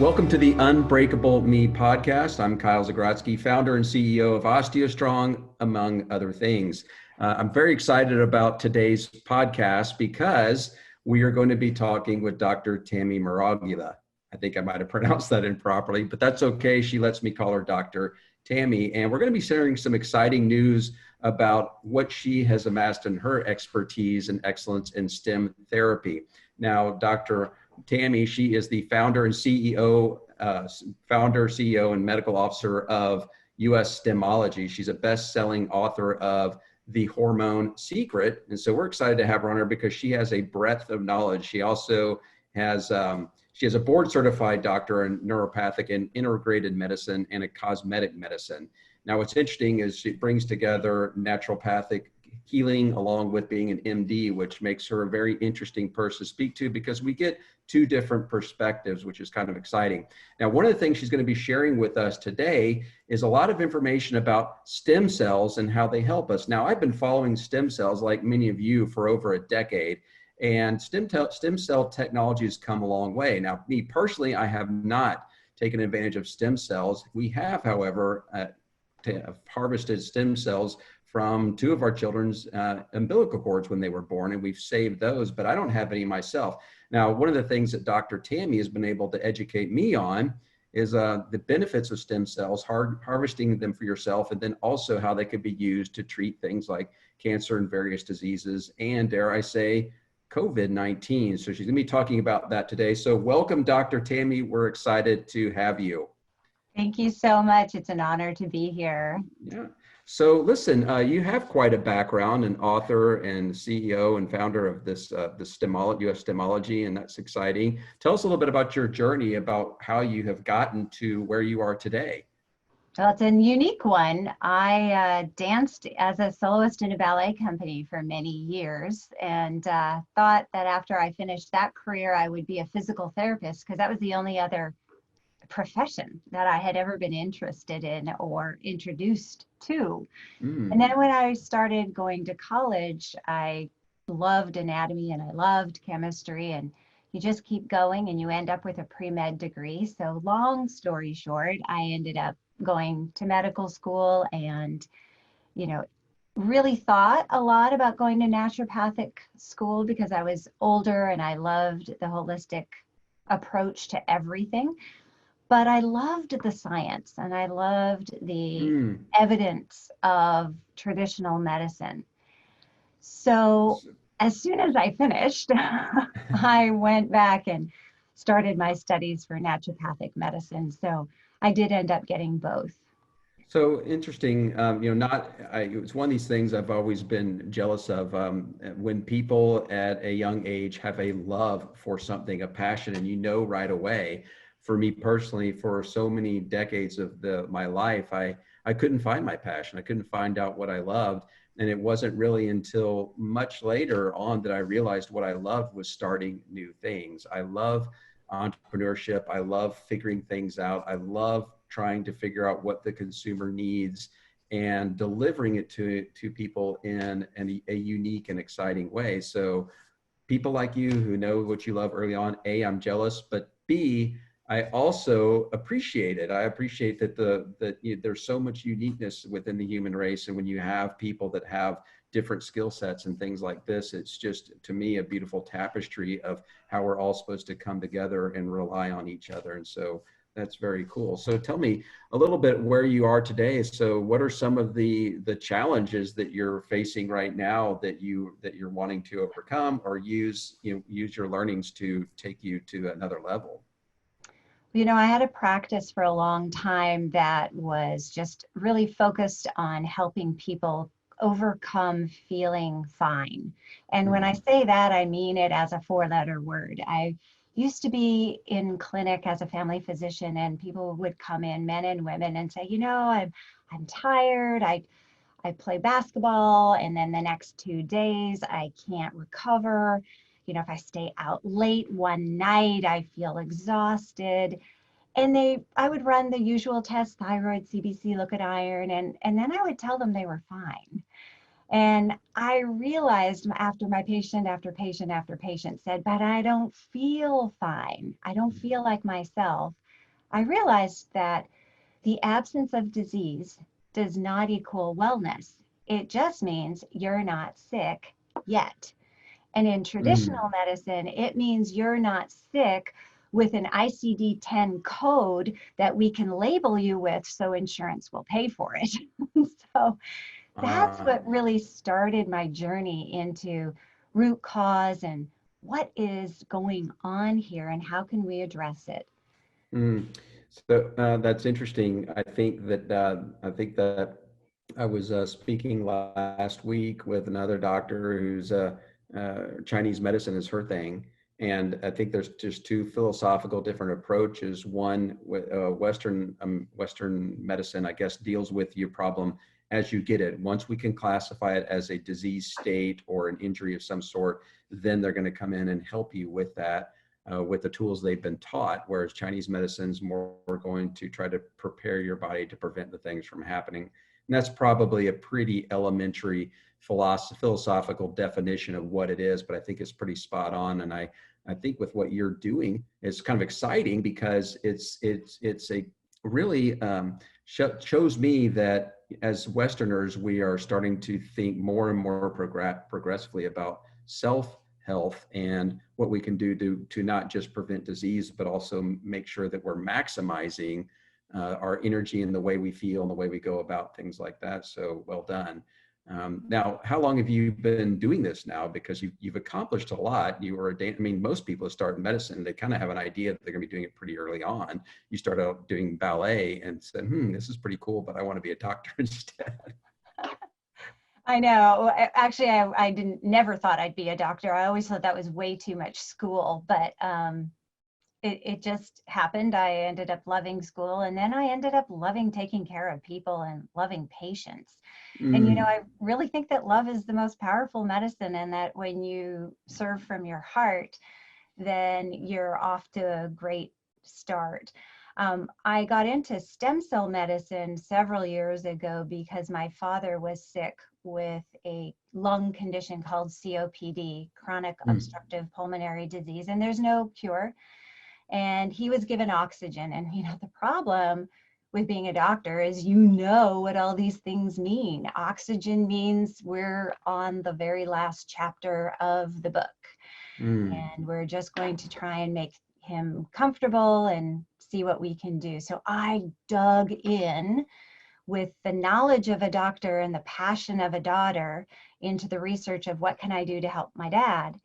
Welcome to the Unbreakable Me podcast. I'm Kyle Zagrodzky, founder and CEO of OsteoStrong, among other things. I'm very excited about today's podcast because we are going to be talking with Dr. Tami Meraglia. I think I might have pronounced that improperly, but that's okay. She lets me call her Dr. Tami, and we're going to be sharing some exciting news about what she has amassed in her expertise and excellence in STEM therapy. Now, Dr. Tami, she is the founder, CEO, and medical officer of US Stemology. She's a best-selling author of The Hormone Secret. And so we're excited to have her on here because she has a breadth of knowledge. She also has, she has a board certified doctor in neuropathic and integrated medicine and a cosmetic medicine. Now, what's interesting is she brings together naturopathic healing along with being an MD, which makes her a very interesting person to speak to because we get two different perspectives, which is kind of exciting. Now, one of the things she's going to be sharing with us today is a lot of information about stem cells and how they help us. Now, I've been following stem cells like many of you for over a decade, and stem cell technology has come a long way. Now, me personally, I have not taken advantage of stem cells. We have, however, harvested stem cells from two of our children's umbilical cords when they were born, and we've saved those, but I don't have any myself. Now, one of the things that Dr. Tami has been able to educate me on is the benefits of stem cells, harvesting them for yourself, and then also how they could be used to treat things like cancer and various diseases, and dare I say, COVID-19. So she's gonna be talking about that today. So welcome, Dr. Tami. We're excited to have you. Thank you so much. It's an honor to be here. Yeah. So listen, you have quite a background, an author and CEO and founder of this US Stemology, and that's exciting. Tell us a little bit about your journey, about how you have gotten to where you are today. Well, it's a unique one. I danced as a soloist in a ballet company for many years and thought that after I finished that career, I would be a physical therapist because that was the only other profession that I had ever been interested in or introduced to. And then when I started going to college, I loved anatomy and I loved chemistry, and you just keep going and you end up with a pre-med degree. So long story short, I ended up going to medical school and, really thought a lot about going to naturopathic school because I was older and I loved the holistic approach to everything. But I loved the science and I loved the evidence of traditional medicine. So as soon as I finished, I went back and started my studies for naturopathic medicine. So I did end up getting both. So interesting, it's one of these things I've always been jealous of, when people at a young age have a love for something, a passion, and right away. For me personally, for so many decades of my life, I couldn't find my passion. I couldn't find out what I loved. And it wasn't really until much later on that I realized what I loved was starting new things. I love entrepreneurship. I love figuring things out. I love trying to figure out what the consumer needs and delivering it to people in a unique and exciting way. So people like you who know what you love early on, A, I'm jealous, but B, I also appreciate it. I appreciate that there's so much uniqueness within the human race. And when you have people that have different skill sets and things like this, it's just, to me, a beautiful tapestry of how we're all supposed to come together and rely on each other. And so that's very cool. So tell me a little bit where you are today. So what are some of the challenges that you're facing right now that you're wanting to overcome or use your learnings to take you to another level? I had a practice for a long time that was just really focused on helping people overcome feeling fine. And when I say that, I mean it as a four-letter word. I used to be in clinic as a family physician, and people would come in, men and women, and say, I'm tired. I play basketball, and then the next 2 days I can't recover. If I stay out late one night, I feel exhausted. And I would run the usual tests, thyroid, CBC, look at iron, and then I would tell them they were fine. And I realized after my patient after patient after patient said, but I don't feel fine. I don't feel like myself. I realized that the absence of disease does not equal wellness. It just means you're not sick yet. And in Mm. traditional medicine, it means you're not sick with an ICD-10 code that we can label you with so insurance will pay for it. So that's Ah. what really started my journey into root cause and what is going on here and how can we address it. Mm. So that's interesting. I think that I was speaking last week with another doctor who's Chinese medicine is her thing, and I think there's just two philosophical different approaches. One with Western medicine, I guess, deals with your problem as you get it. Once we can classify it as a disease state or an injury of some sort, then they're going to come in and help you with that with the tools they've been taught, whereas Chinese medicine's more going to try to prepare your body to prevent the things from happening. And that's probably a pretty elementary philosophical definition of what it is, but I think it's pretty spot on. And I think with what you're doing, it's kind of exciting because it's a really shows me that as Westerners, we are starting to think more and more progressively about self health and what we can do to not just prevent disease, but also make sure that we're maximizing our energy and the way we feel and the way we go about things like that. So well done. Now, how long have you been doing this now? Because you've accomplished a lot. You were I mean, most people who start in medicine, they kind of have an idea that they're going to be doing it pretty early on. You start out doing ballet and said, this is pretty cool, but I want to be a doctor instead. I know. Actually, I didn't never thought I'd be a doctor. I always thought that was way too much school, but it just happened. I ended up loving school, and then I ended up loving taking care of people and loving patients. And Mm, I really think that love is the most powerful medicine, and that when you serve from your heart, then you're off to a great start. I got into stem cell medicine several years ago because my father was sick with a lung condition called COPD, chronic mm, obstructive pulmonary disease, and there's no cure. And he was given oxygen. And, the problem with being a doctor is what all these things mean. Oxygen means we're on the very last chapter of the book. mm, And we're just going to try and make him comfortable and see what we can do. So I dug in with the knowledge of a doctor and the passion of a daughter into the research of what can I do to help my dad.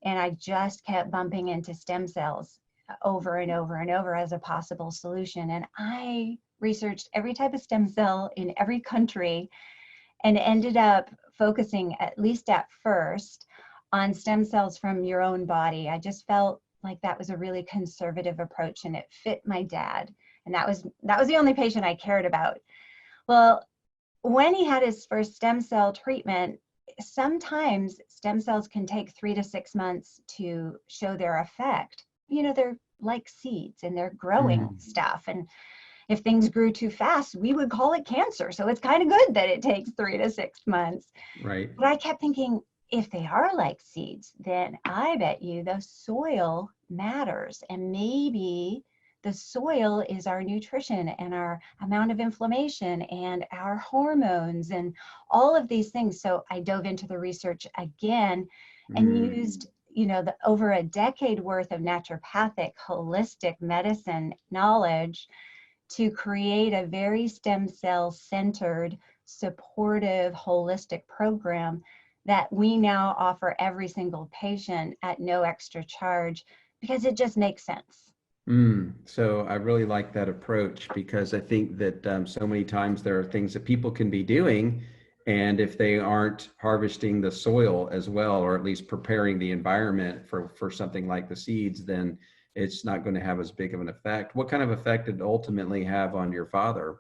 And I just kept bumping into stem cells over and over and over as a possible solution. And I researched every type of stem cell in every country and ended up focusing, at least at first, on stem cells from your own body. I just felt like that was a really conservative approach and it fit my dad. And that was the only patient I cared about. Well, when he had his first stem cell treatment, sometimes stem cells can take 3 to 6 months to show their effect. They're like seeds and they're growing mm. stuff. And if things grew too fast, we would call it cancer. So it's kind of good that it takes 3 to 6 months. Right. But I kept thinking, if they are like seeds, then I bet you the soil matters. And maybe the soil is our nutrition and our amount of inflammation and our hormones and all of these things. So I dove into the research again and Mm, used, the over a decade worth of naturopathic holistic medicine knowledge to create a very stem cell centered, supportive, holistic program that we now offer every single patient at no extra charge because it just makes sense. So I really like that approach because I think that so many times there are things that people can be doing, and if they aren't harvesting the soil as well, or at least preparing the environment for something like the seeds, then it's not going to have as big of an effect. What kind of effect did it ultimately have on your father?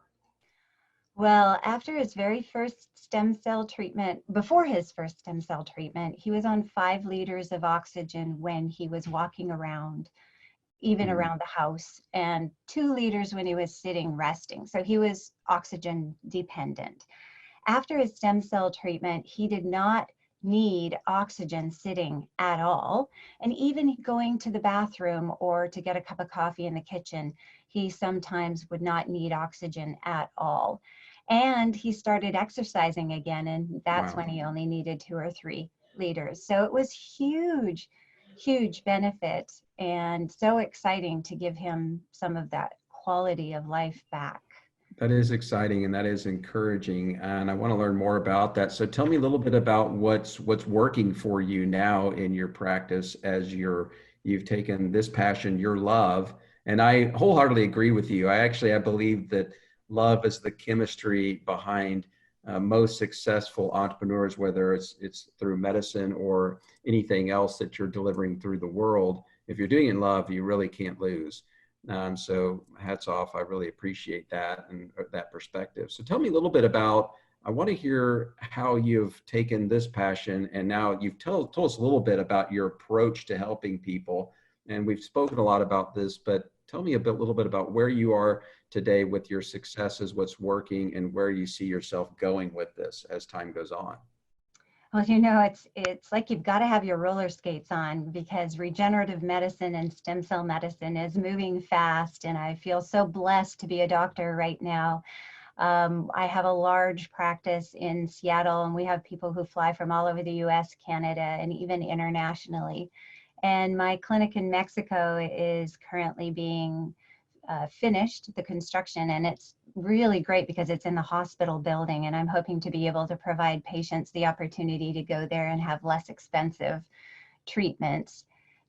Well, after his very first stem cell treatment, before his first stem cell treatment, he was on 5 liters of oxygen when he was walking around, even Mm, around the house, and 2 liters when he was sitting resting. So he was oxygen dependent. After his stem cell treatment, he did not need oxygen sitting at all. And even going to the bathroom or to get a cup of coffee in the kitchen, he sometimes would not need oxygen at all. And he started exercising again, and that's Wow. when he only needed 2 or 3 liters. So it was huge, huge benefit, and so exciting to give him some of that quality of life back. That is exciting and that is encouraging, and I want to learn more about that. So tell me a little bit about what's working for you now in your practice as you've taken this passion, your love, and I wholeheartedly agree with you. I believe that love is the chemistry behind most successful entrepreneurs, whether it's through medicine or anything else that you're delivering through the world. If you're doing it in love, you really can't lose. So hats off. I really appreciate that and that perspective. So tell me a little bit about, I want to hear how you've taken this passion and now you've told us a little bit about your approach to helping people. And we've spoken a lot about this, but tell me little bit about where you are today with your successes, what's working, and where you see yourself going with this as time goes on. Well, it's like you've got to have your roller skates on, because regenerative medicine and stem cell medicine is moving fast, and I feel so blessed to be a doctor right now. I have a large practice in Seattle, and we have people who fly from all over the US, Canada, and even internationally. And my clinic in Mexico is currently being finished, the construction, and it's really great because it's in the hospital building, and I'm hoping to be able to provide patients the opportunity to go there and have less expensive treatments.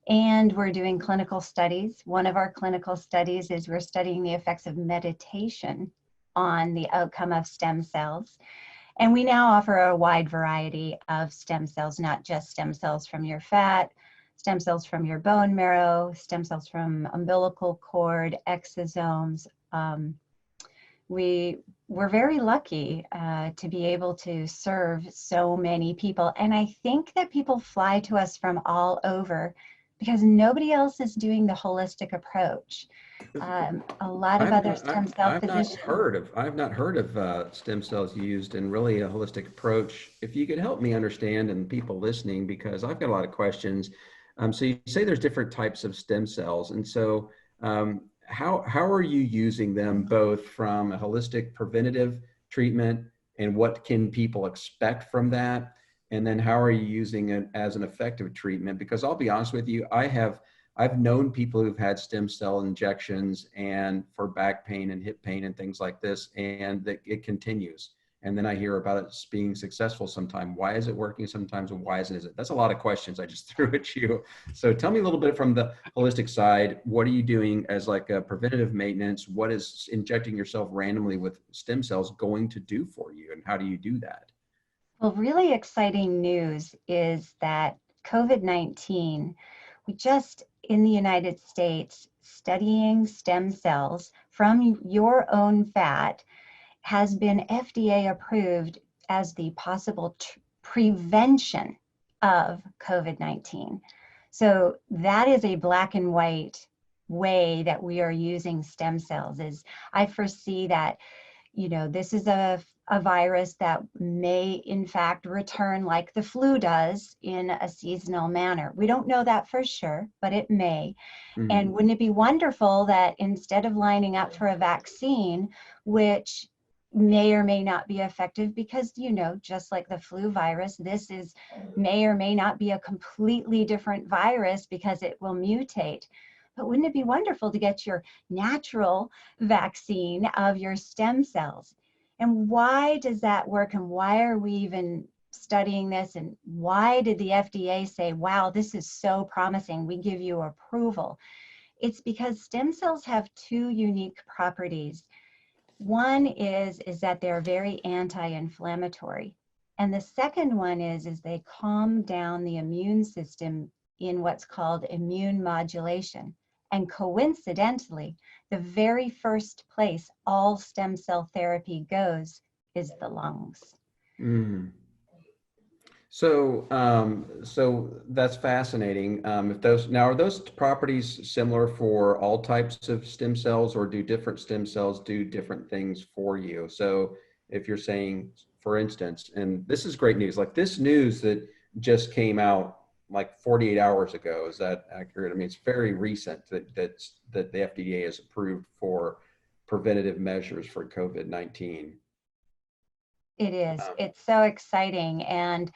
And we're doing clinical studies. One of our clinical studies is we're studying the effects of meditation on the outcome of stem cells. And we now offer a wide variety of stem cells, not just stem cells from your fat, stem cells from your bone marrow, stem cells from umbilical cord, exosomes. We're very lucky to be able to serve so many people. And I think that people fly to us from all over because nobody else is doing the holistic approach. A lot of other stem cell physicians. I've not heard of stem cells used in really a holistic approach. If you could help me understand, and people listening, because I've got a lot of questions. So you say there's different types of stem cells, and so how are you using them both from a holistic preventative treatment, and what can people expect from that? And then how are you using it as an effective treatment? Because I'll be honest with you, I've known people who've had stem cell injections and for back pain and hip pain and things like this, and that it continues. And then I hear about it being successful sometime. Why is it working sometimes, and why isn't it? That's a lot of questions I just threw at you. So tell me a little bit from the holistic side. What are you doing as like a preventative maintenance? What is injecting yourself randomly with stem cells going to do for you, and how do you do that? Well, really exciting news is that COVID-19, we just in the United States, studying stem cells from your own fat has been FDA approved as the possible prevention of COVID-19. So that is a black and white way that we are using stem cells. Is I foresee that, this is a virus that may in fact return like the flu does in a seasonal manner. We don't know that for sure, but it may. Mm-hmm. And wouldn't it be wonderful that instead of lining up for a vaccine, which may or may not be effective because, just like the flu virus, this may or may not be a completely different virus because it will mutate. But wouldn't it be wonderful to get your natural vaccine of your stem cells? And why does that work? And why are we even studying this? And why did the FDA say, wow, this is so promising, we give you approval? It's because stem cells have two unique properties. One is that they're very anti-inflammatory. And the second one is they calm down the immune system in what's called immune modulation. And coincidentally, the very first place all stem cell therapy goes is the lungs. Mm. So that's fascinating. Are those properties similar for all types of stem cells, or do different stem cells do different things for you? So if you're saying, for instance, and this is great news, like this news that just came out like 48 hours ago. Is that accurate? I mean, it's very recent that the FDA has approved for preventative measures for COVID-19. It is. It's so exciting. And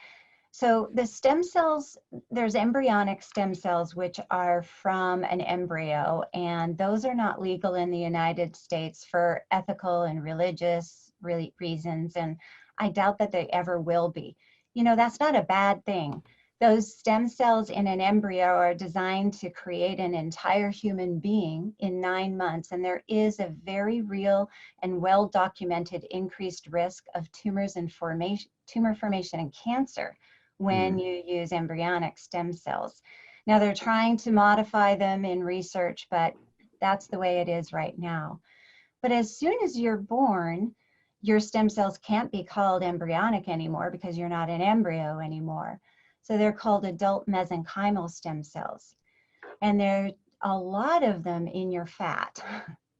so the stem cells, there's embryonic stem cells, which are from an embryo, and those are not legal in the United States for ethical and religious reasons. And I doubt that they ever will be. You know, that's not a bad thing. Those stem cells in an embryo are designed to create an entire human being in 9 months. And there is a very real and well-documented increased risk of tumor formation and cancer when you use embryonic stem cells. Now they're trying to modify them in research, but that's the way it is right now. But as soon as you're born, your stem cells can't be called embryonic anymore because you're not an embryo anymore. So they're called adult mesenchymal stem cells. And there are a lot of them in your fat.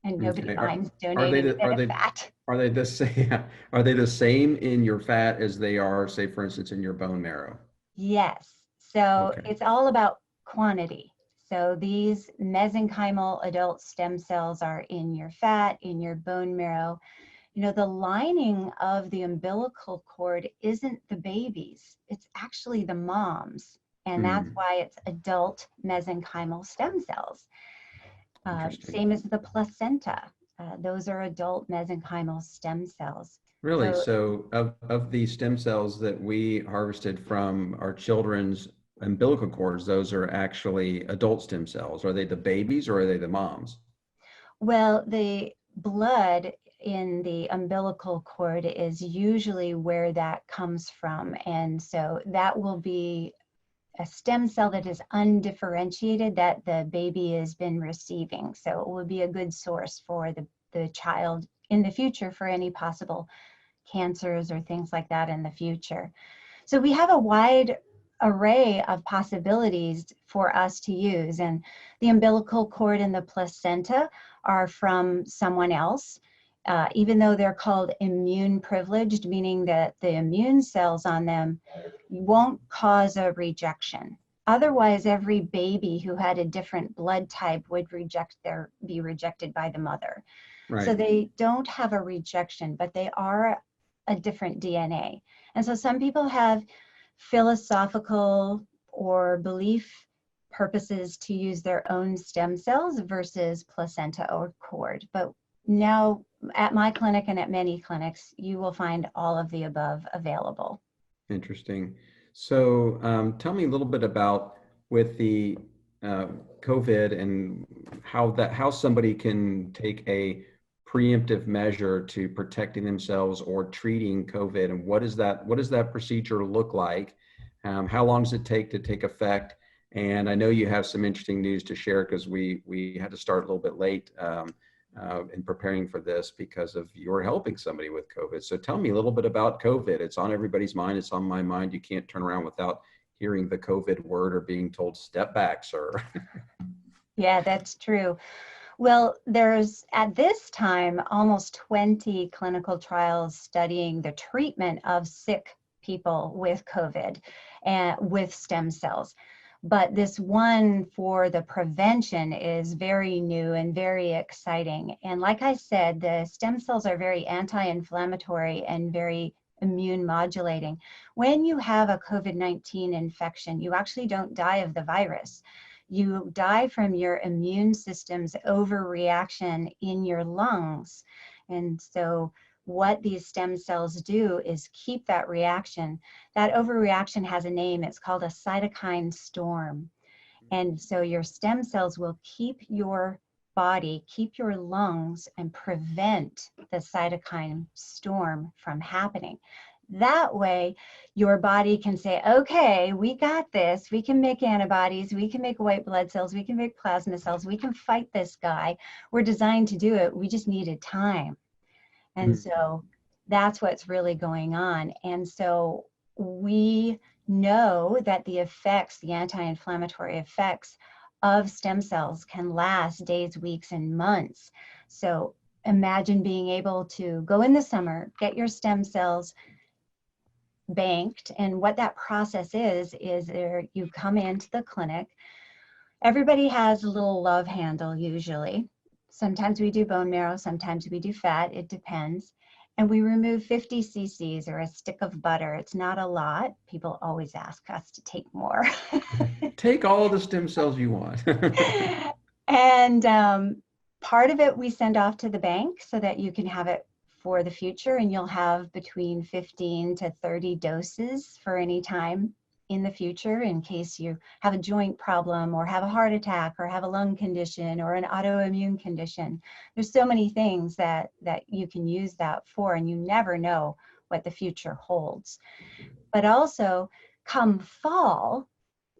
And nobody minds donating a bit of fat. Are they the same? Are they the same in your fat as they are, say, for instance, in your bone marrow? Yes. So it's all about quantity. So these mesenchymal adult stem cells are in your fat, in your bone marrow. You know, the lining of the umbilical cord isn't the babies, it's actually the moms. And that's why it's adult mesenchymal stem cells. Same as the placenta. Those are adult mesenchymal stem cells. Really? So of the stem cells that we harvested from our children's umbilical cords, those are actually adult stem cells. Are they the babies or are they the moms? Well, the blood in the umbilical cord is usually where that comes from. And so that will be a stem cell that is undifferentiated that the baby has been receiving. So it will be a good source for the child in the future for any possible cancers or things like that in the future. So we have a wide array of possibilities for us to use. And the umbilical cord and the placenta are from someone else. Even though they're called immune privileged, meaning that the immune cells on them won't cause a rejection. Otherwise, every baby who had a different blood type would be rejected by the mother. Right. So they don't have a rejection, but they are a different DNA. And so some people have philosophical or belief purposes to use their own stem cells versus placenta or cord. But now at my clinic and at many clinics, you will find all of the above available. Interesting. So tell me a little bit about with the COVID and how somebody can take a preemptive measure to protecting themselves or treating COVID, and what does that procedure look like? How long does it take to take effect? And I know you have some interesting news to share because we had to start a little bit late in preparing for this because of you're helping somebody with COVID. So tell me a little bit about COVID. It's on everybody's mind. It's on my mind. You can't turn around without hearing the COVID word or being told, step back, sir. Yeah, that's true. Well, there's at this time almost 20 clinical trials studying the treatment of sick people with COVID and with stem cells. But this one for the prevention is very new and very exciting. And like I said, the stem cells are very anti-inflammatory and very immune modulating. When you have a COVID-19 infection, you actually don't die of the virus. You die from your immune system's overreaction in your lungs. And so what these stem cells do is keep that reaction. That overreaction has a name. It's called a cytokine storm. And so your stem cells will keep your body, keep your lungs, and prevent the cytokine storm from happening. That way, your body can say, okay, we got this. We can make antibodies. We can make white blood cells. We can make plasma cells. We can fight this guy. We're designed to do it. We just needed time. And so that's what's really going on. And so we know that the effects, the anti-inflammatory effects of stem cells can last days, weeks, and months. So imagine being able to go in the summer, get your stem cells, banked. And what that process is there, you come into the clinic. Everybody has a little love handle usually. Sometimes we do bone marrow, sometimes we do fat, it depends. And we remove 50 cc's or a stick of butter. It's not a lot. People always ask us to take more. Take all the stem cells you want. And part of it we send off to the bank so that you can have it for the future, and you'll have between 15 to 30 doses for any time in the future in case you have a joint problem or have a heart attack or have a lung condition or an autoimmune condition. There's so many things that you can use that for, and you never know what the future holds. But also, come fall,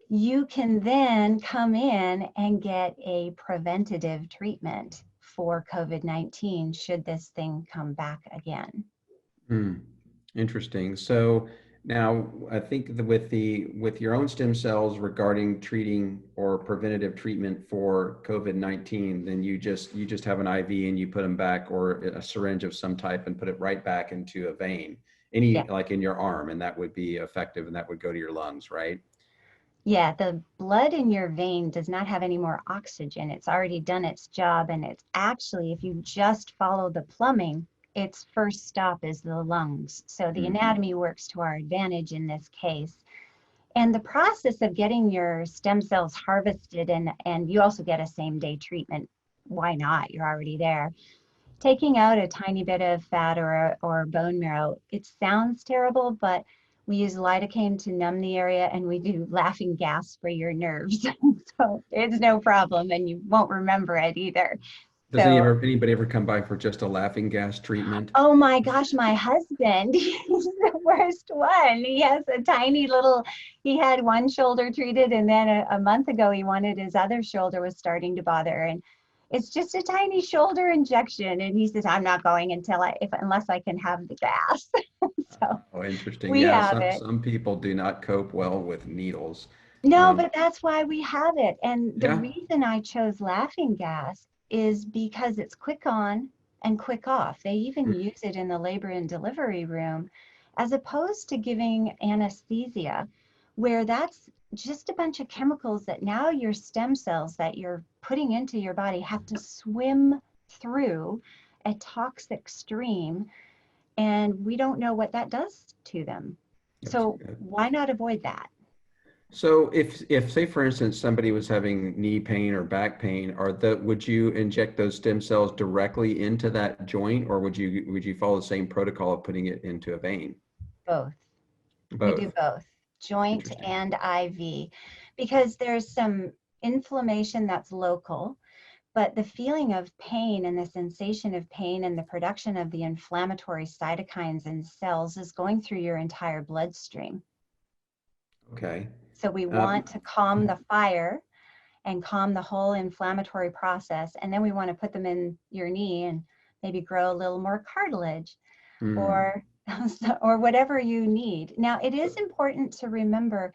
you can then come in and get a preventative treatment for COVID-19 should this thing come back again. Interesting. So now I think that with your own stem cells regarding treating or preventative treatment for COVID-19, then you just have an IV and you put them back, or a syringe of some type, and put it right back into a vein, like in your arm, and that would be effective, and that would go to your lungs, right? Yeah, the blood in your vein does not have any more oxygen. It's already done its job. And it's actually, if you just follow the plumbing, its first stop is the lungs. So the anatomy works to our advantage in this case. And the process of getting your stem cells harvested, and you also get a same-day treatment. Why not? You're already there. Taking out a tiny bit of fat or bone marrow, it sounds terrible, but we use lidocaine to numb the area, and we do laughing gas for your nerves. So it's no problem, and you won't remember it either. Does anybody ever come by for just a laughing gas treatment? Oh my gosh, my husband, he's the worst one. He has a tiny little, he had one shoulder treated, and then a month ago he wanted his other shoulder was starting to bother. And it's just a tiny shoulder injection. And he says, I'm not going unless I can have the gas. So interesting. Yeah, some people do not cope well with needles. No, but that's why we have it. And the reason I chose laughing gas is because it's quick on and quick off. They even use it in the labor and delivery room, as opposed to giving anesthesia, where that's just a bunch of chemicals that now your stem cells that you're putting into your body have to swim through a toxic stream, and we don't know what that does to them. So why not avoid that? So if say for instance somebody was having knee pain or back pain, would you inject those stem cells directly into that joint, or would you follow the same protocol of putting it into a vein? Both. We do both, joint and IV, because there's some inflammation that's local, but the feeling of pain and the sensation of pain and the production of the inflammatory cytokines and cells is going through your entire bloodstream. Okay. So we want to calm the fire and calm the whole inflammatory process. And then we want to put them in your knee and maybe grow a little more cartilage or whatever you need. Now, it is important to remember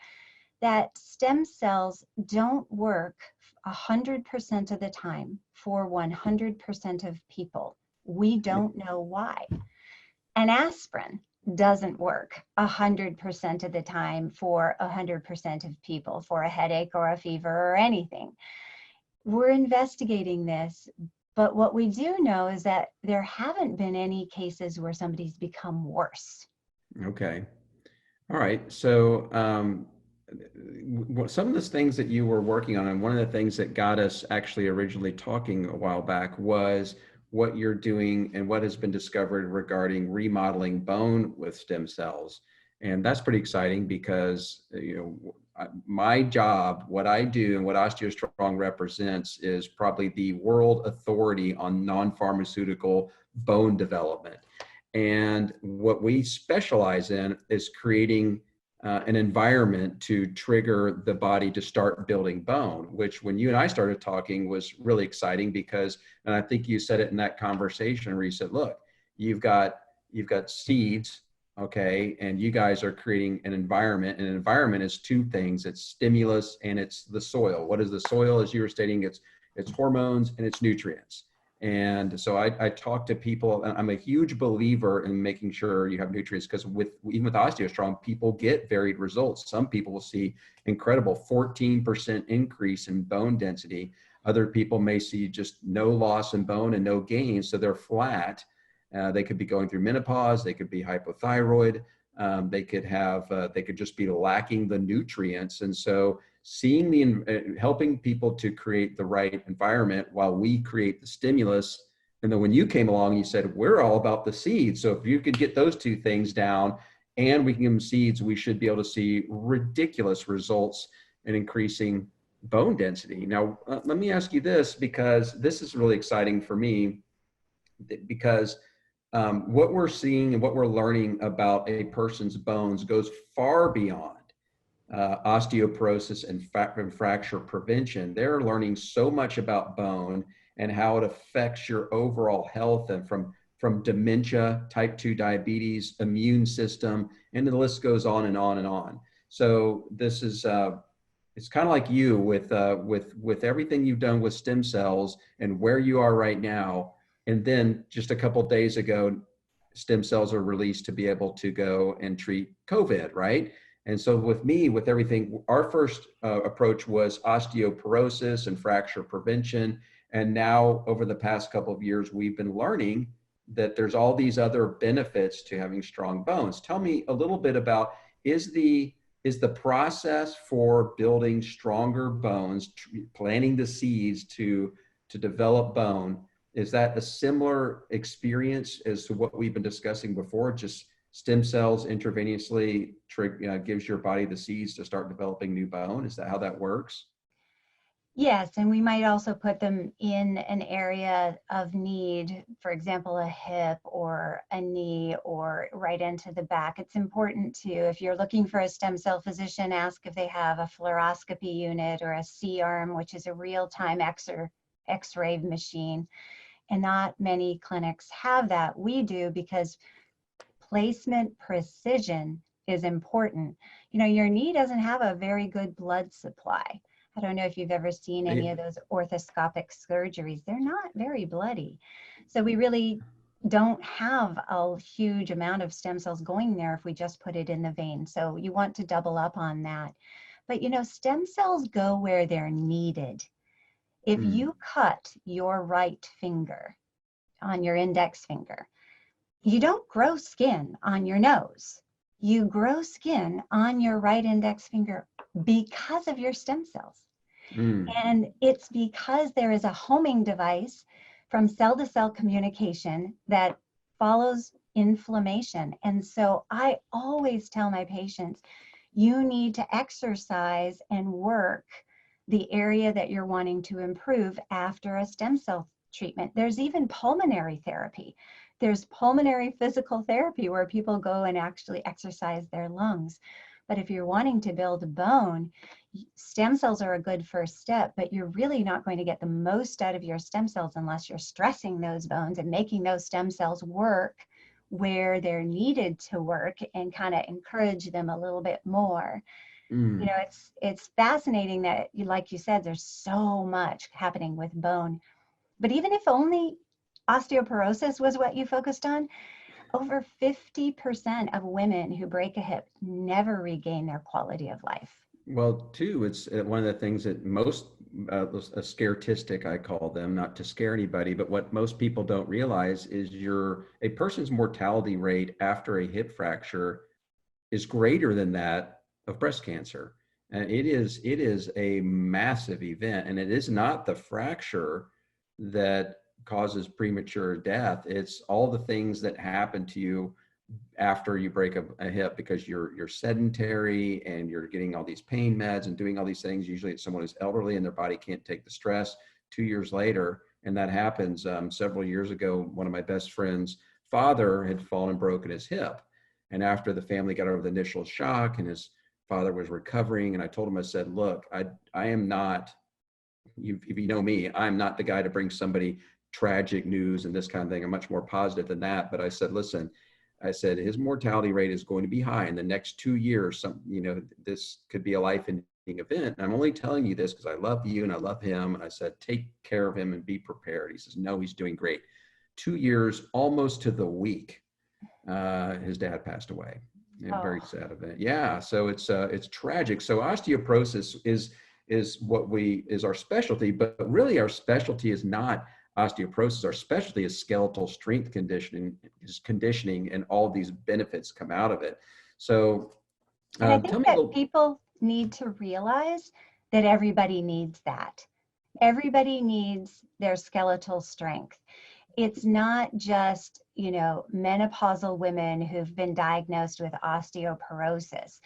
that stem cells don't work 100% of the time for 100% of people. We don't know why. And aspirin doesn't work 100% of the time for 100% of people for a headache or a fever or anything. We're investigating this, but what we do know is that there haven't been any cases where somebody's become worse. Okay. All right. So some of the things that you were working on, and one of the things that got us actually originally talking a while back, was what you're doing and what has been discovered regarding remodeling bone with stem cells. And that's pretty exciting because, my job, what I do and what OsteoStrong represents, is probably the world authority on non-pharmaceutical bone development. And what we specialize in is creating an environment to trigger the body to start building bone, which when you and I started talking was really exciting because, and I think you said it in that conversation where you said, look, you've got seeds, okay, and you guys are creating an environment, and an environment is two things. It's stimulus and it's the soil. What is the soil? As you were stating, it's hormones and it's nutrients. And so I talk to people, and I'm a huge believer in making sure you have nutrients, because even with OsteoStrong, people get varied results. Some people will see incredible 14% increase in bone density. Other people may see just no loss in bone and no gain, so they're flat. They could be going through menopause, they could be hypothyroid, they could just be lacking the nutrients. And so helping people to create the right environment while we create the stimulus. And then when you came along, you said, we're all about the seeds. So if you could get those two things down and we can give them seeds, we should be able to see ridiculous results in increasing bone density. Now, let me ask you this, because this is really exciting for me, because what we're seeing and what we're learning about a person's bones goes far beyond osteoporosis and fracture prevention. They're learning so much about bone and how it affects your overall health, and from dementia, type 2 diabetes, immune system, and the list goes on and on and on. So this is it's kind of like you with everything you've done with stem cells and where you are right now. And then just a couple of days ago, stem cells are released to be able to go and treat COVID, right? And so with me, with everything, our first approach was osteoporosis and fracture prevention. And now over the past couple of years, we've been learning that there's all these other benefits to having strong bones. Tell me a little bit about, is the process for building stronger bones, planting the seeds to develop bone, is that a similar experience as to what we've been discussing before? Just stem cells intravenously gives your body the seeds to start developing new bone? Is that how that works? Yes, and we might also put them in an area of need, for example, a hip or a knee or right into the back. It's important to, if you're looking for a stem cell physician, ask if they have a fluoroscopy unit or a C-arm, which is a real-time X-ray machine. And not many clinics have that. We do, because placement precision is important. You know, your knee doesn't have a very good blood supply. I don't know if you've ever seen any of those orthoscopic surgeries. They're not very bloody. So we really don't have a huge amount of stem cells going there if we just put it in the vein. So you want to double up on that. But you know, stem cells go where they're needed. If you cut your right finger on your index finger, you don't grow skin on your nose. You grow skin on your right index finger because of your stem cells. And it's because there is a homing device from cell to cell communication that follows inflammation. And so I always tell my patients, you need to exercise and work the area that you're wanting to improve after a stem cell treatment. There's even pulmonary therapy. There's pulmonary physical therapy where people go and actually exercise their lungs. But if you're wanting to build bone, stem cells are a good first step, but you're really not going to get the most out of your stem cells unless you're stressing those bones and making those stem cells work where they're needed to work and kind of encourage them a little bit more. You know, it's fascinating that, like you said, there's so much happening with bone. But even if only osteoporosis was what you focused on, over 50% of women who break a hip never regain their quality of life. Well, too, it's one of the things that most, a scaretistic, I call them, not to scare anybody, but what most people don't realize is a person's mortality rate after a hip fracture is greater than that of breast cancer. And it is a massive event, and it is not the fracture that causes premature death. It's all the things that happen to you after you break a hip, because you're sedentary and you're getting all these pain meds and doing all these things. Usually it's someone who's elderly and their body can't take the stress 2 years later. And that happens. Several years ago, one of my best friend's father had fallen and broken his hip. And after the family got over the initial shock and his father was recovering, and I told him, I said, look, I am not, if you know me, I'm not the guy to bring somebody tragic news and this kind of thing. I'm much more positive than that. But I said, listen, I said, his mortality rate is going to be high in the next 2 years. This could be a life event. And I'm only telling you this because I love you and I love him. And I said, take care of him and be prepared. He says, no, he's doing great. 2 years, almost to the week, his dad passed away. A very sad event. Yeah, so it's tragic. So osteoporosis is our specialty, but really our specialty is not osteoporosis. Our specialty is skeletal strength conditioning, and all these benefits come out of it. So and I tell think me a that little. people need to realize that everybody needs that. Everybody needs their skeletal strength. It's not just, menopausal women who've been diagnosed with osteoporosis.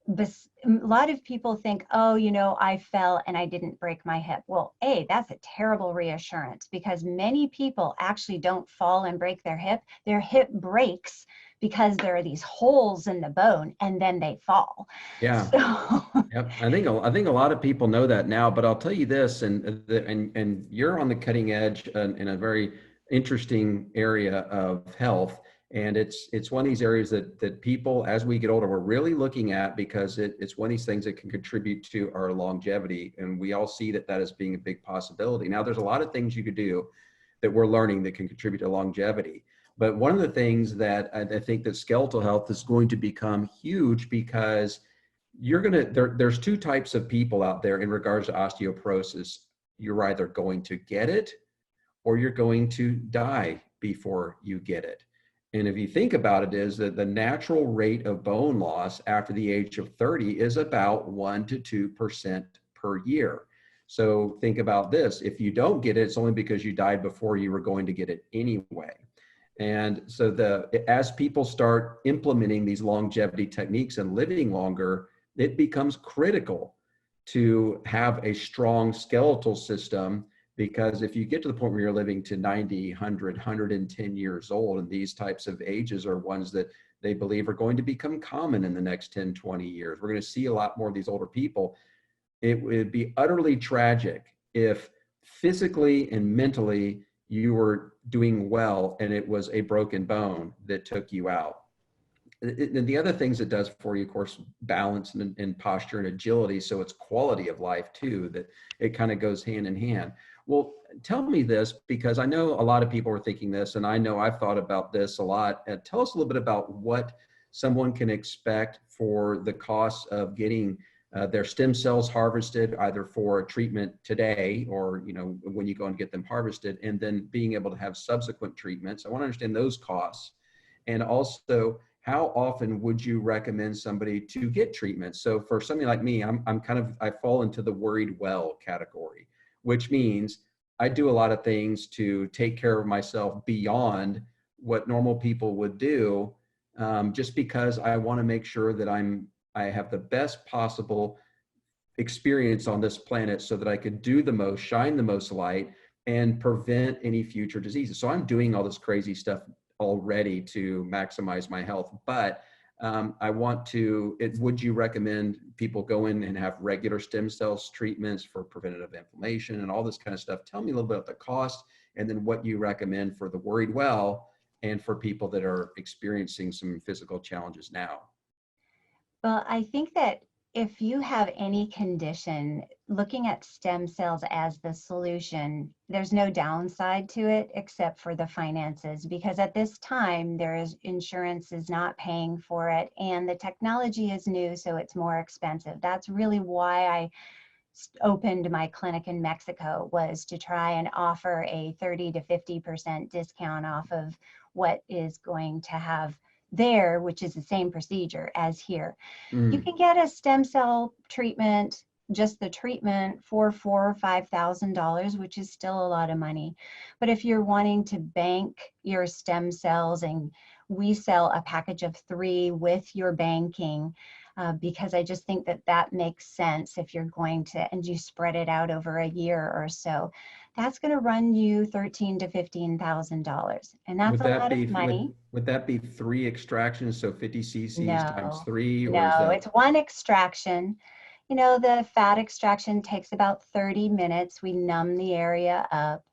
But a lot of people think, oh, I fell and I didn't break my hip. Well, that's a terrible reassurance, because many people actually don't fall and break their hip. Their hip breaks because there are these holes in the bone, and then they fall. Yeah. So. Yep. I think a lot of people know that now, but I'll tell you this, and you're on the cutting edge in a very interesting area of health. And it's one of these areas that people, as we get older, we're really looking at, because it's one of these things that can contribute to our longevity. And we all see that as being a big possibility. Now, there's a lot of things you could do that we're learning that can contribute to longevity. But one of the things that I think that skeletal health is going to become huge, because there's two types of people out there in regards to osteoporosis. You're either going to get it or you're going to die before you get it. And if you think about it, is that the natural rate of bone loss after the age of 30 is about 1 to 2% per year. So think about this. If you don't get it, it's only because you died before you were going to get it anyway. And so as people start implementing these longevity techniques and living longer, it becomes critical to have a strong skeletal system, because if you get to the point where you're living to 90, 100, 110 years old, and these types of ages are ones that they believe are going to become common in the next 10, 20 years. We're going to see a lot more of these older people. It would be utterly tragic if physically and mentally you were doing well and it was a broken bone that took you out. And the other things it does for you, of course, balance and posture and agility. So it's quality of life too, that it kind of goes hand in hand. Well, tell me this, because I know a lot of people are thinking this, and I know I've thought about this a lot. Tell us a little bit about what someone can expect for the cost of getting their stem cells harvested, either for a treatment today or, when you go and get them harvested, and then being able to have subsequent treatments. I want to understand those costs. And also, how often would you recommend somebody to get treatment? So for somebody like me, I fall into the worried well category, which means I do a lot of things to take care of myself beyond what normal people would do, just because I want to make sure that I have the best possible experience on this planet, so that I could do the most, shine the most light, and prevent any future diseases. So I'm doing all this crazy stuff already to maximize my health, but would you recommend people go in and have regular stem cells treatments for preventative inflammation and all this kind of stuff? Tell me a little bit about the cost, and then what you recommend for the worried well and for people that are experiencing some physical challenges now. Well, I think that if you have any condition, looking at stem cells as the solution, there's no downside to it except for the finances, because at this time, insurance is not paying for it, and the technology is new, so it's more expensive. That's really why I opened my clinic in Mexico, was to try and offer a 30 to 50% discount off of what is going to have there, which is the same procedure as here. You can get a stem cell treatment, just the treatment, for $4,000 or $5,000, which is still a lot of money. But if you're wanting to bank your stem cells, and we sell a package of 3 with your banking, because I just think that makes sense if you're going to, and you spread it out over a year or so. That's going to run you $13,000 to $15,000, and that's a lot of money. Would that be 3 extractions, so 50 cc's times 3, or no, is that? It's 1 extraction. The fat extraction takes about 30 minutes. We numb the area up,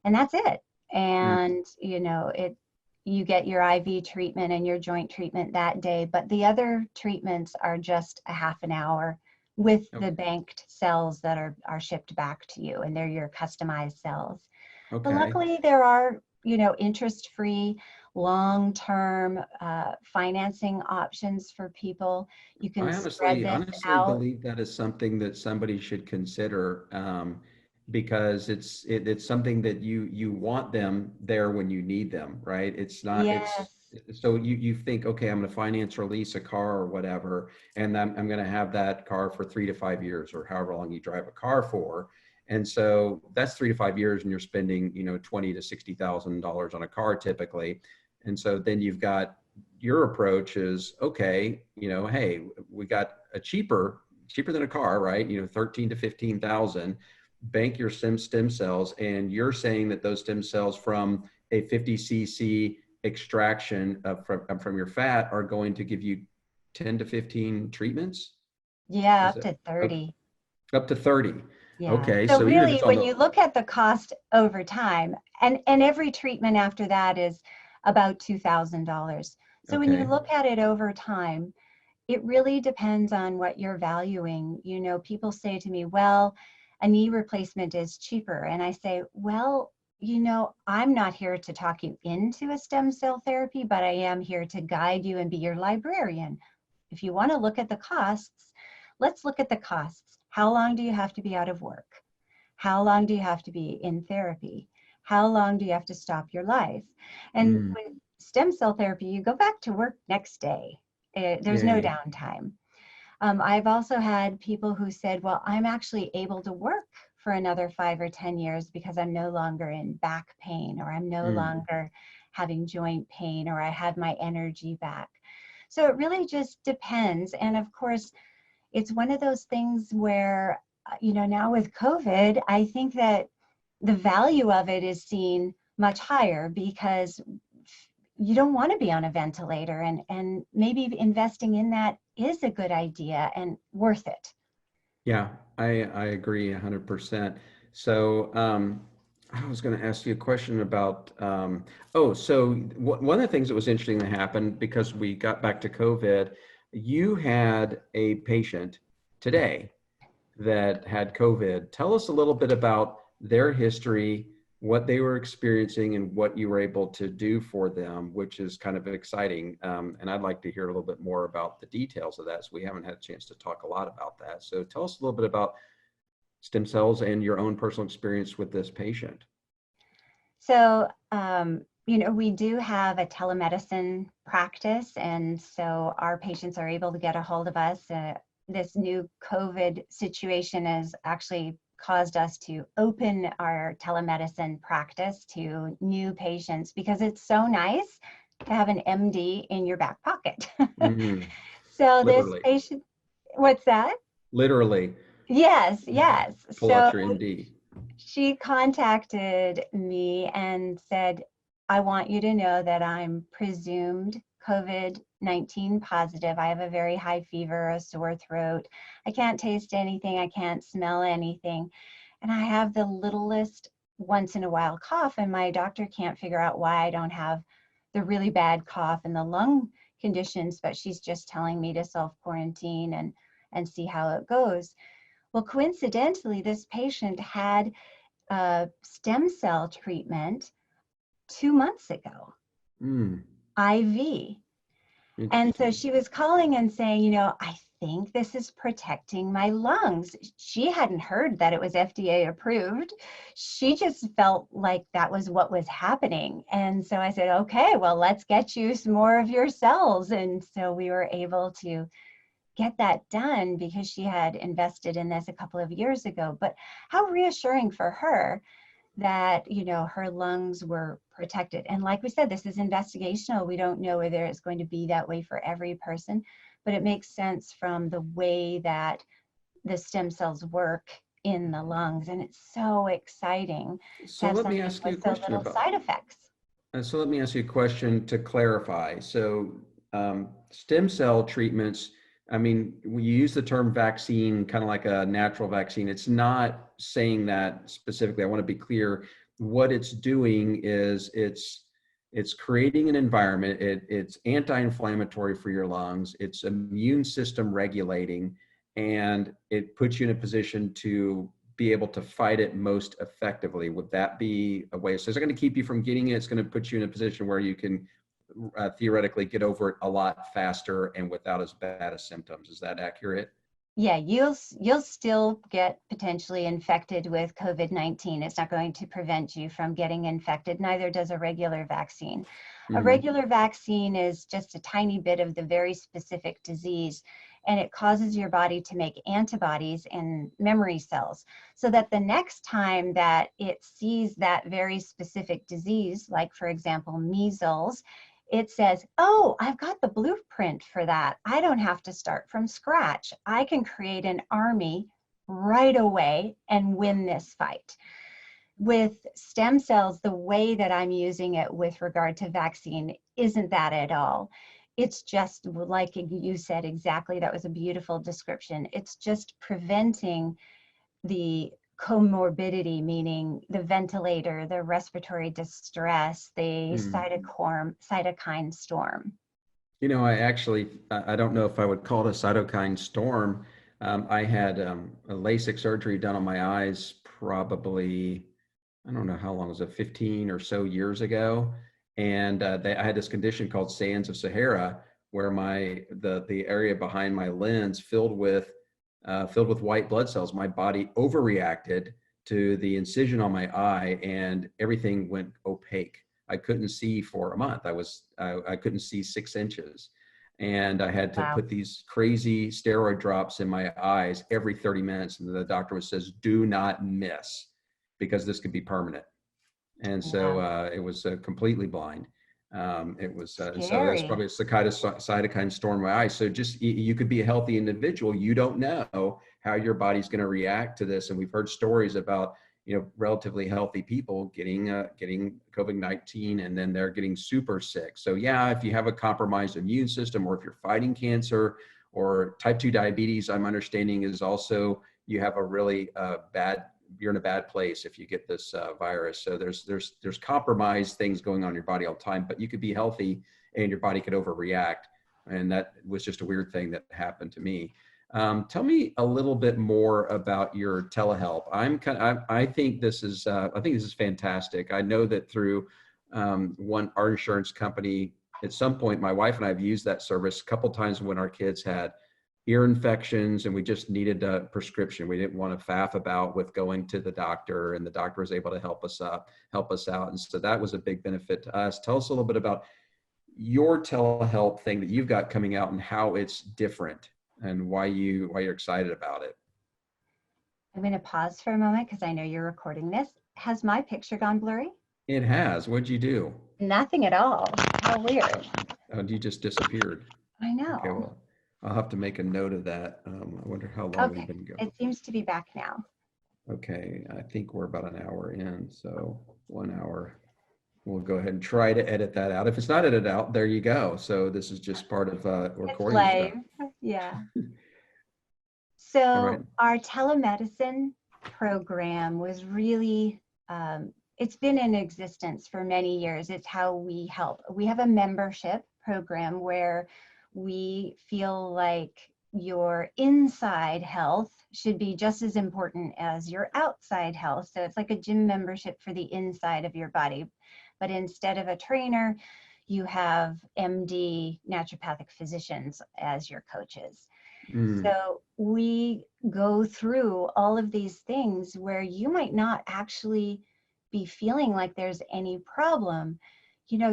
and that's it. And you get your IV treatment and your joint treatment that day, but the other treatments are just a half an hour with Okay. the banked cells that are shipped back to you, and they're your customized cells. But Okay. luckily there are, interest-free, long-term financing options for people. You can I spread this honestly out. believe that is something that somebody should consider, because it's something that you want them there when you need them, right? It's not, it's Yes. so you think, okay, I'm going to finance or lease a car or whatever, and I'm going to have that car for 3 to 5 years or however long you drive a car for. And so that's 3 to 5 years, and you're spending, $20,000 to $60,000 on a car typically. And so then you've got your approach is, okay, hey, we got a cheaper than a car, right? 13 to 15,000, bank your stem cells. And you're saying that those stem cells from a 50 cc extraction from your fat are going to give you 10 to 15 treatments. Yeah, Is up it to 30. up to 30? Yeah. Okay. So So even if really, it's on when the, you look at the cost over time, and every treatment after that is about $2,000. So when you okay. look at it over time, it really depends on what you're valuing. People say to me, well, a knee replacement is cheaper. And I say, well, I'm not here to talk you into a stem cell therapy, but I am here to guide you and be your librarian. If you want to look at the costs, let's look at the costs. How long do you have to be out of work? How long do you have to be in therapy? How long do you have to stop your life? And mm, with stem cell therapy, you go back to work next day. There's no yay. downtime. I've also had people who said, well, I'm actually able to work for another 5 or 10 years because I'm no longer in back pain, or I'm no Mm. longer having joint pain, or I had my energy back. So it really just depends. And of course, it's one of those things where, now with COVID, I think that the value of it is seen much higher because you don't want to be on a ventilator, and maybe investing in that is a good idea and worth it. Yeah, I agree 100%. So, I was going to ask you a question about, one of the things that was interesting that happened because we got back to COVID, you had a patient today that had COVID. Tell us a little bit about their history, what they were experiencing, and what you were able to do for them, which is kind of exciting. And I'd like to hear a little bit more about the details of that. So we haven't had a chance to talk a lot about that. So tell us a little bit about stem cells and your own personal experience with this patient. So, we do have a telemedicine practice, and so our patients are able to get a hold of us. This new COVID situation has actually caused us to open our telemedicine practice to new patients because it's so nice to have an MD in your back pocket. Mm-hmm. So this Literally, patient, what's that? literally Yes, yes. pull out So your MD. she contacted me and said, I want you to know that I'm presumed COVID-19 positive. I have a very high fever, a sore throat. I can't taste anything. I can't smell anything. And I have the littlest once in a while cough, and my doctor can't figure out why I don't have the really bad cough and the lung conditions, but she's just telling me to self-quarantine and see how it goes. Well, coincidentally, this patient had a stem cell treatment 2 months ago, Mm, IV. And so interesting. she was calling and saying, I think this is protecting my lungs. She hadn't heard that it was FDA approved. She just felt like that was what was happening. And so I said, okay, well, let's get you some more of your cells. And so we were able to get that done because she had invested in this a couple of years ago. But how reassuring for her that, her lungs were protected. And like we said, this is investigational. We don't know whether it's going to be that way for every person, but it makes sense from the way that the stem cells work in the lungs. And it's so exciting to So have let me something ask you a with so question little about, side effects. So let me ask you a question to clarify. So stem cell treatments, I mean, when you use the term vaccine, kind of like a natural vaccine, it's not saying that specifically. I want to be clear. What it's doing is it's creating an environment. It's anti-inflammatory for your lungs. It's immune system regulating, and it puts you in a position to be able to fight it most effectively. Would that be a way? So it's going to keep you from getting it. It's going to put you in a position where you can theoretically get over it a lot faster and without as bad as symptoms. Is that accurate? Yeah, you'll still get potentially infected with COVID-19. It's not going to prevent you from getting infected. Neither does a regular vaccine. A regular vaccine is just a tiny bit of the very specific disease, and it causes your body to make antibodies and memory cells so that the next time that it sees that very specific disease, like for example, measles, it says, oh, I've got the blueprint for that. I don't have to start from scratch. I can create an army right away and win this fight. With stem cells, the way that I'm using it with regard to vaccine isn't that at all. It's just like you said exactly, that was a beautiful description. It's just preventing the comorbidity, meaning the ventilator, the respiratory distress, the cytokine storm. You know, I don't know if I would call it a cytokine storm. I had a LASIK surgery done on my eyes probably, I don't know how long was it, 15 or so years ago. And I had this condition called Sands of Sahara, where the area behind my lens filled with white blood cells. My body overreacted to the incision on my eye, and everything went opaque. I couldn't see for a month. I couldn't see 6 inches, and I had to put these crazy steroid drops in my eyes every 30 minutes. And the doctor says, "Do not miss, because this could be permanent." And so it was completely blind. It was, and so that's probably a cytokine storm in my eyes. So just, you could be a healthy individual. You don't know how your body's going to react to this. And we've heard stories about, relatively healthy people getting COVID-19, and then they're getting super sick. So yeah, if you have a compromised immune system, or if you're fighting cancer, or type 2 diabetes, I'm understanding is also, you have a really you're in a bad place if you get this virus. So there's compromised things going on in your body all the time, but you could be healthy and your body could overreact. And that was just a weird thing that happened to me. Tell me a little bit more about your telehealth. I think this is fantastic. I know that through our insurance company, at some point, my wife and I have used that service a couple times when our kids had ear infections and we just needed a prescription. We didn't want to faff about with going to the doctor, and the doctor was able to help us out. And so that was a big benefit to us. Tell us a little bit about your telehealth thing that you've got coming out and how it's different and why you're excited about it. I'm going to pause for a moment because I know you're recording this. Has my picture gone blurry? It has. What'd you do? Nothing at all. How weird. Oh, you just disappeared. I know. Okay, well, I'll have to make a note of that. I wonder how long we've been going. It seems to be back now. Okay, I think we're about an hour in, so 1 hour. We'll go ahead and try to edit that out. If it's not edited out, there you go. So this is just part of recording stuff. Yeah. So our telemedicine program was really, it's been in existence for many years. It's how we help. We have a membership program where we feel like your inside health should be just as important as your outside health. So it's like a gym membership for the inside of your body. But instead of a trainer, you have MD naturopathic physicians as your coaches. So we go through all of these things where you might not actually be feeling like there's any problem.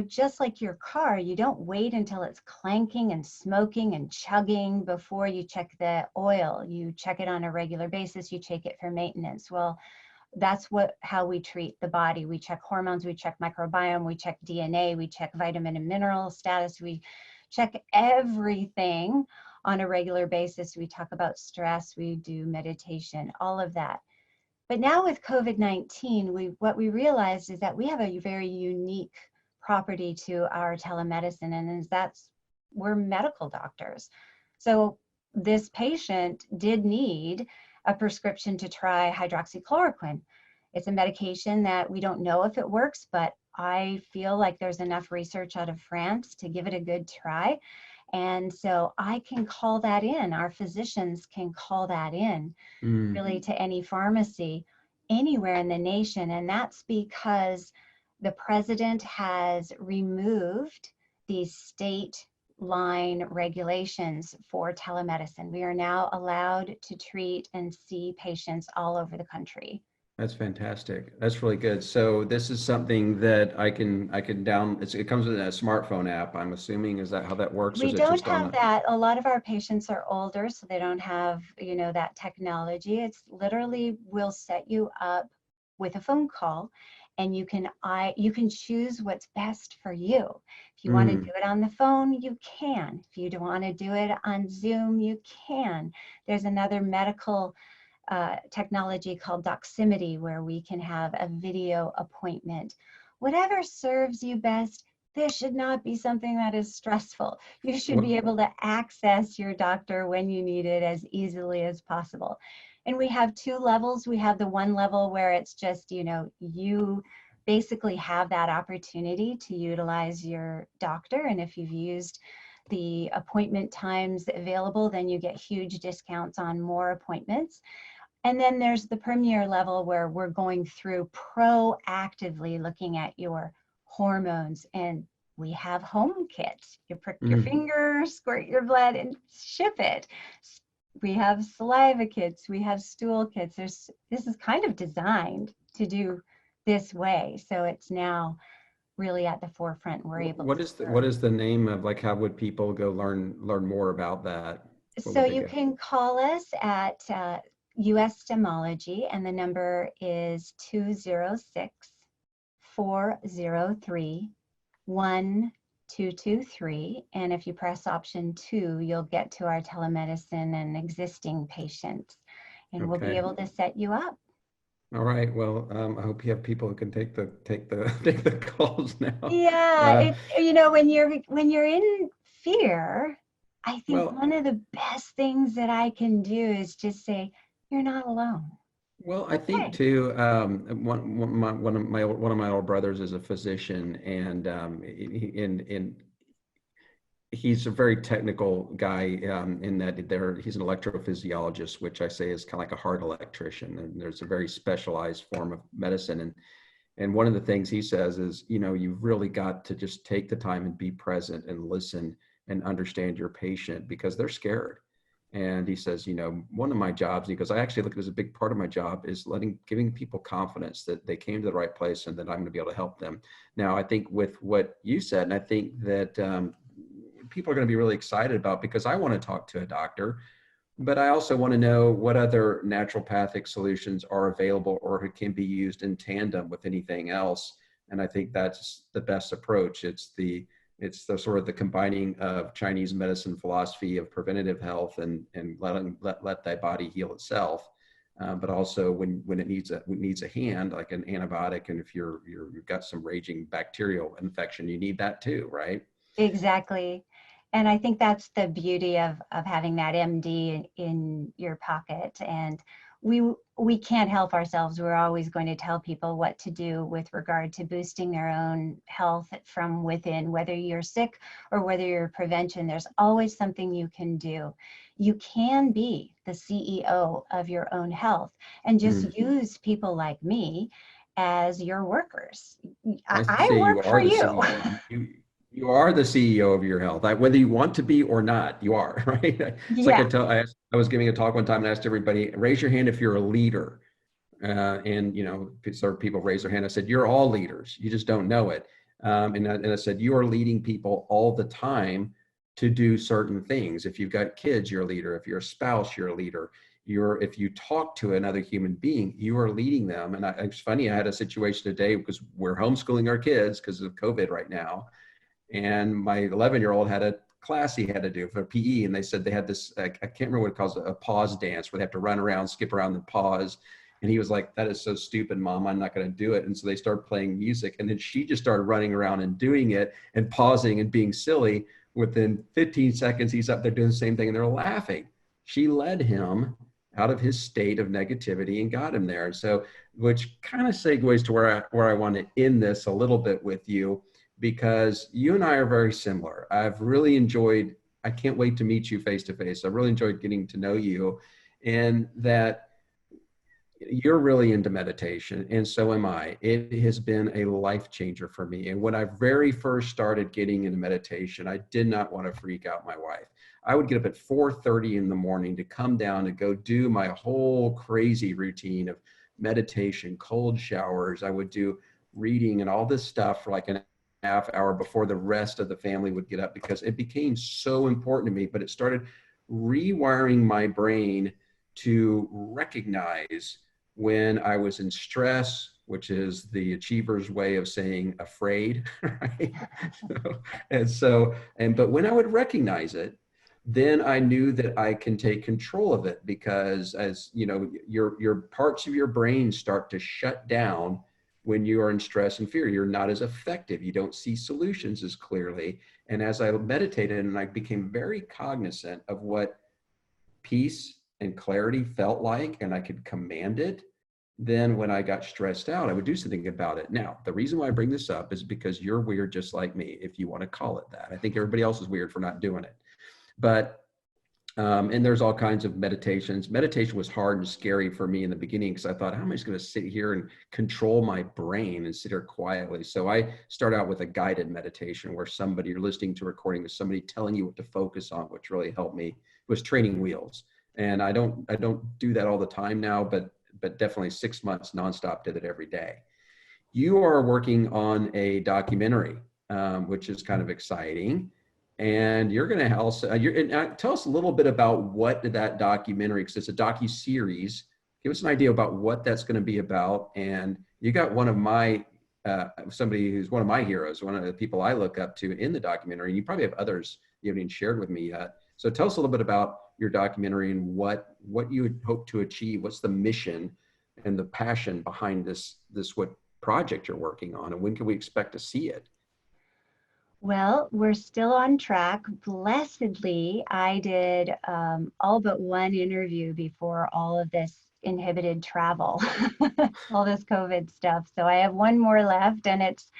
Just like your car, you don't wait until it's clanking and smoking and chugging before you check the oil. You check it on a regular basis. You check it for maintenance. Well, that's how we treat the body. We check hormones, we check microbiome, we check DNA, we check vitamin and mineral status. We check everything on a regular basis. We talk about stress, we do meditation, all of that. But now with COVID-19, what we realized is that we have a very unique property to our telemedicine, and we're medical doctors. So this patient did need a prescription to try hydroxychloroquine. It's a medication that we don't know if it works, but I feel like there's enough research out of France to give it a good try. And so I can call that in, our physicians can call that in really to any pharmacy anywhere in the nation. And that's because the president has removed these state line regulations for telemedicine. We are now allowed to treat and see patients all over the country. That's fantastic. That's really good. So this is something that I can it comes with a smartphone app, I'm assuming. Is that how that works? Or We is it don't just on have a, that. A lot of our patients are older, so they don't have, that technology. It's literally, we'll set you up with a phone call, and you can choose what's best for you. If you want to do it on the phone, you can. If you don't want to do it on Zoom, you can. There's another medical technology called Doximity, where we can have a video appointment. Whatever serves you best. This should not be something that is stressful. You should be able to access your doctor when you need it as easily as possible. And we have two levels. We have the one level where it's just, you basically have that opportunity to utilize your doctor. And if you've used the appointment times available, then you get huge discounts on more appointments. And then there's the premier level where we're going through proactively looking at your hormones, and we have home kits. You prick your finger, squirt your blood, and ship it. We have saliva kits, we have stool kits. This is kind of designed to do this way. So it's now really at the forefront. We're able what is the name of, like, how would people go learn more about that? So you can call us at US Stemology, and the number is 206-403-1223. And if you press option 2, you'll get to our telemedicine and existing patients, and we'll be able to set you up. All right. Well, I hope you have people who can take the calls now. Yeah, when you're in fear, I think one of the best things that I can do is just say, you're not alone. Well, I think too, one of my older brothers is a physician, and he's a very technical guy in that he's an electrophysiologist, which I say is kind of like a heart electrician. And there's a very specialized form of medicine. And one of the things he says is, you've really got to just take the time and be present and listen and understand your patient, because they're scared. And he says, one of my jobs, and he goes, I actually look at it as a big part of my job is giving people confidence that they came to the right place and that I'm going to be able to help them. Now, I think with what you said, and I think that people are going to be really excited about, because I want to talk to a doctor, but I also want to know what other naturopathic solutions are available or can be used in tandem with anything else. And I think that's the best approach. It's the sort of the combining of Chinese medicine philosophy of preventative health and let thy body heal itself. But also when it needs a hand, like an antibiotic, and if you've got some raging bacterial infection, you need that too, right? Exactly. And I think that's the beauty of having that MD in your pocket. And we can't help ourselves. We're always going to tell people what to do with regard to boosting their own health from within, whether you're sick or whether you're prevention. There's always something you can do. You can be the CEO of your own health and just use people like me as your workers. I work for you. You are the CEO of your health, whether you want to be or not. You are, right? It's like I was giving a talk one time and asked everybody, raise your hand if you're a leader. And so people raise their hand. I said, you're all leaders. You just don't know it. And I said, you are leading people all the time to do certain things. If you've got kids, you're a leader. If you're a spouse, you're a leader. If you talk to another human being, you are leading them. And it's funny, I had a situation today because we're homeschooling our kids because of COVID right now. And my 11-year-old had a class he had to do for PE. And they said they had this, I can't remember what it calls, a pause dance, where they have to run around, skip around the pause. And he was like, that is so stupid, Mom, I'm not going to do it. And so they started playing music. And then she just started running around and doing it and pausing and being silly. Within 15 seconds, he's up there doing the same thing and they're laughing. She led him out of his state of negativity and got him there. So, which kind of segues to where I want to end this a little bit with you, because you and I are very similar. I've really enjoyed I can't wait to meet you face to face. I really enjoyed getting to know you, and that you're really into meditation, and so am I. It has been a life changer for me. And when I very first started getting into meditation, I did not want to freak out my wife. I would get up at 4:30 in the morning to come down and go do my whole crazy routine of meditation, cold showers. I would do reading and all this stuff for like an half hour before the rest of the family would get up, because it became so important to me. But it started rewiring my brain to recognize when I was in stress, which is the achiever's way of saying afraid, right? But when I would recognize it, then I knew that I can take control of it, because as you know, your parts of your brain start to shut down when you are in stress and fear. You're not as effective. You don't see solutions as clearly. And as I meditated and I became very cognizant of what peace and clarity felt like, and I could command it, then when I got stressed out, I would do something about it. Now, the reason why I bring this up is because you're weird just like me, if you want to call it that. I think everybody else is weird for not doing it. But, and there's all kinds of meditations. Meditation was hard and scary for me in the beginning, because I thought, how am I just going to sit here and control my brain and sit here quietly? So I start out with a guided meditation where you're listening to a recording with somebody telling you what to focus on, which really helped me. It was training wheels. And I don't do that all the time now, but definitely 6 months nonstop, did it every day. You are working on a documentary, which is kind of exciting. And you're going to also, tell us a little bit about what that documentary, because it's a docu-series. Give us an idea about what that's going to be about. And you got one of my, somebody who's one of my heroes, one of the people I look up to in the documentary. And you probably have others you haven't even shared with me yet. So tell us a little bit about your documentary and what you would hope to achieve. What's the mission and the passion behind this what project you're working on, and when can we expect to see it? Well, we're still on track. Blessedly, I did all but one interview before all of this inhibited travel, all this COVID stuff. So I have one more left, and it's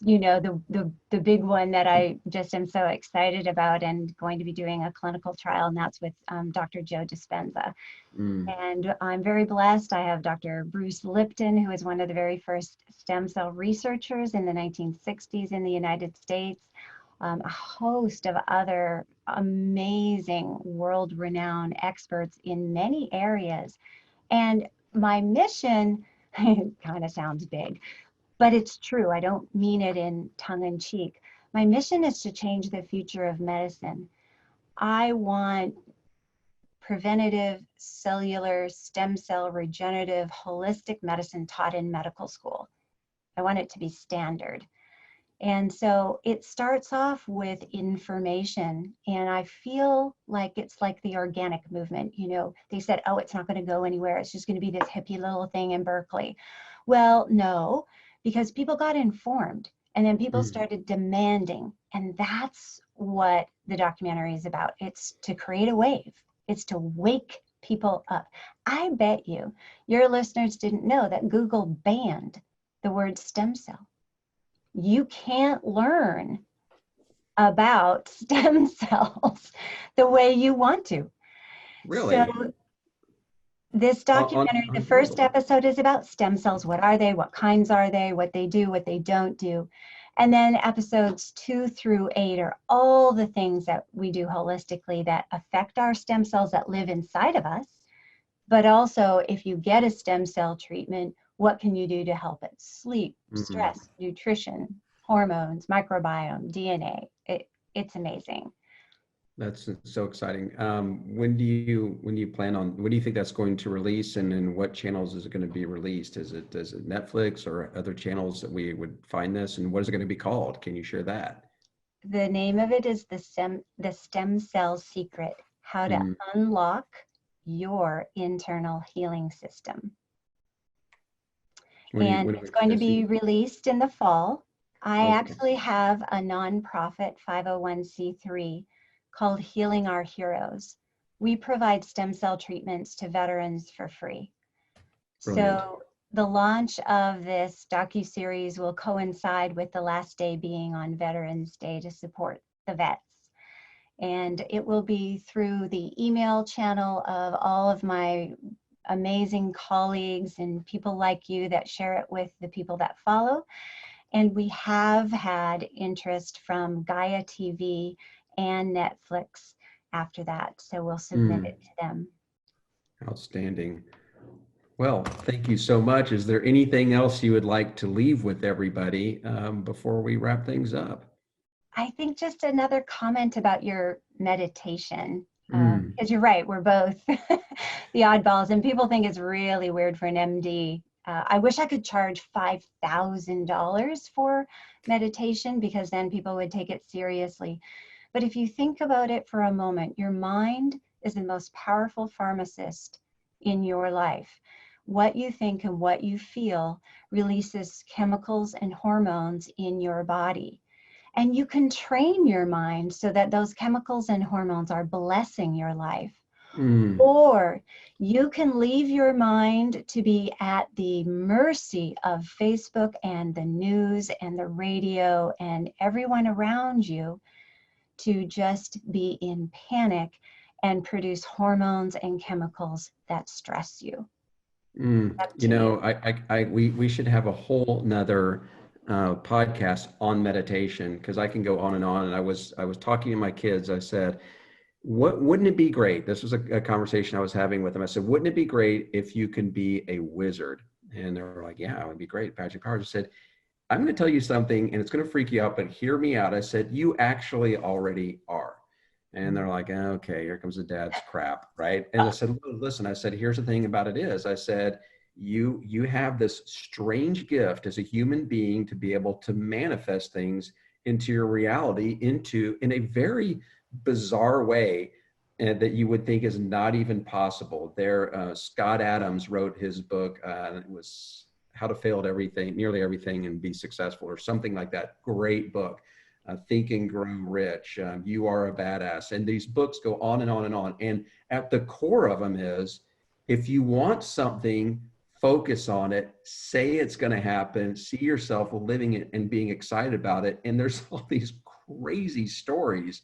the big one that I just am so excited about, and going to be doing a clinical trial, and that's with Dr. Joe Dispenza. And I'm very blessed. I have Dr. Bruce Lipton, who is one of the very first stem cell researchers in the 1960s in the United States, a host of other amazing world-renowned experts in many areas. And my mission kind of sounds big, but it's true. I don't mean it in tongue-in-cheek. My mission is to change the future of medicine. I want preventative, cellular, stem cell, regenerative, holistic medicine taught in medical school. I want it to be standard. And so it starts off with information, and I feel like it's like the organic movement. You know, they said, oh, it's not going to go anywhere. It's just going to be this hippie little thing in Berkeley. Well, no, because people got informed, and then people started demanding. And that's what the documentary is about. It's to create a wave. It's to wake people up. I bet your listeners didn't know that Google banned the word stem cell. You can't learn about stem cells the way you want to. Really? So this documentary, the first episode is about stem cells. What are they? What kinds are they? What they do, what they don't do. And then episodes 2 through 8 are all the things that we do holistically that affect our stem cells that live inside of us. But also, if you get a stem cell treatment, what can you do to help it? Sleep, stress, nutrition, hormones, microbiome, DNA. It's amazing. That's so exciting. When do you think that's going to release, and in what channels is it going to be released? Is it Netflix or other channels that we would find this, and what is it going to be called? Can you share that? The name of it is the Stem Cell Secret: How to Unlock Your Internal Healing System. And it's going to be released in the fall. I actually have a nonprofit 501c3 called Healing Our Heroes. We provide stem cell treatments to veterans for free. Brilliant. So the launch of this docuseries will coincide with the last day being on Veterans Day to support the vets. And it will be through the email channel of all of my amazing colleagues and people like you that share it with the people that follow. And we have had interest from Gaia TV and Netflix after that. So we'll submit it to them. Outstanding. Well, thank you so much. Is there anything else you would like to leave with everybody before we wrap things up? I think just another comment about your meditation, because you're right, we're both the oddballs, and people think it's really weird for an MD. I wish I could charge $5,000 for meditation, because then people would take it seriously. But if you think about it for a moment, your mind is the most powerful pharmacist in your life. What you think and what you feel releases chemicals and hormones in your body. And you can train your mind so that those chemicals and hormones are blessing your life. Or you can leave your mind to be at the mercy of Facebook and the news and the radio and everyone around you to just be in panic and produce hormones and chemicals that stress you. You know, we should have a whole nother podcast on meditation, because I can go on and on. And I was talking to my kids. I said, wouldn't it be great? This was a conversation I was having with them. I said, wouldn't it be great if you can be a wizard? And they were like, yeah, it would be great. Magic powers. I said, I'm going to tell you something, and it's going to freak you out, but hear me out. I said, you actually already are. And they're like, okay, here comes the dad's crap, right? And I said, listen, I said, here's the thing about it is, I said, you have this strange gift as a human being to be able to manifest things into your reality in a very bizarre way, and that you would think is not even possible. Scott Adams wrote his book, it was How to Fail at Everything, Nearly Everything and Be Successful, or something like that. Great book. Think and Grow Rich, You Are a Badass. And these books go on and on and on. And at the core of them is, if you want something, focus on it, say it's going to happen, see yourself living it and being excited about it. And there's all these crazy stories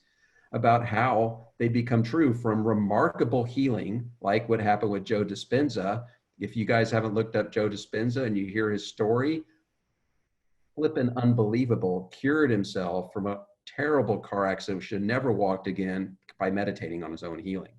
about how they become true, from remarkable healing, like what happened with Joe Dispenza. If you guys haven't looked up Joe Dispenza and you hear his story, flippin' unbelievable, cured himself from a terrible car accident, should have never walked again, by meditating on his own healing.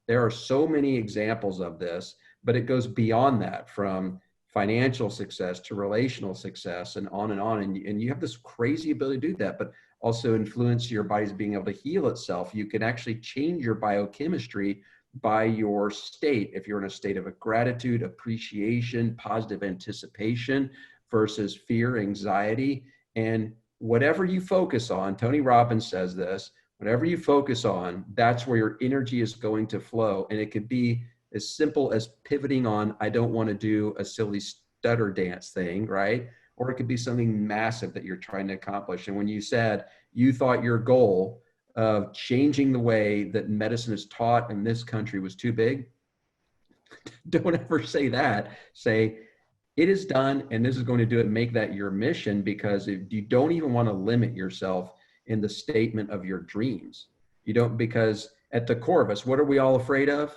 There are so many examples of this, but it goes beyond that, from financial success to relational success and on and on. And you have this crazy ability to do that, but also influence your body's being able to heal itself. You can actually change your biochemistry by your state. If you're in a state of gratitude, appreciation, positive anticipation versus fear, anxiety, and whatever you focus on, Tony Robbins says this, whatever you focus on, that's where your energy is going to flow. And it could be as simple as pivoting on, I don't want to do a silly stutter dance thing, right? Or it could be something massive that you're trying to accomplish. And when you said you thought your goal of changing the way that medicine is taught in this country was too big, don't ever say that. Say, it is done, and this is going to do it. Make that your mission, because if you don't even want to limit yourself in the statement of your dreams. You don't, because at the core of us, what are we all afraid of?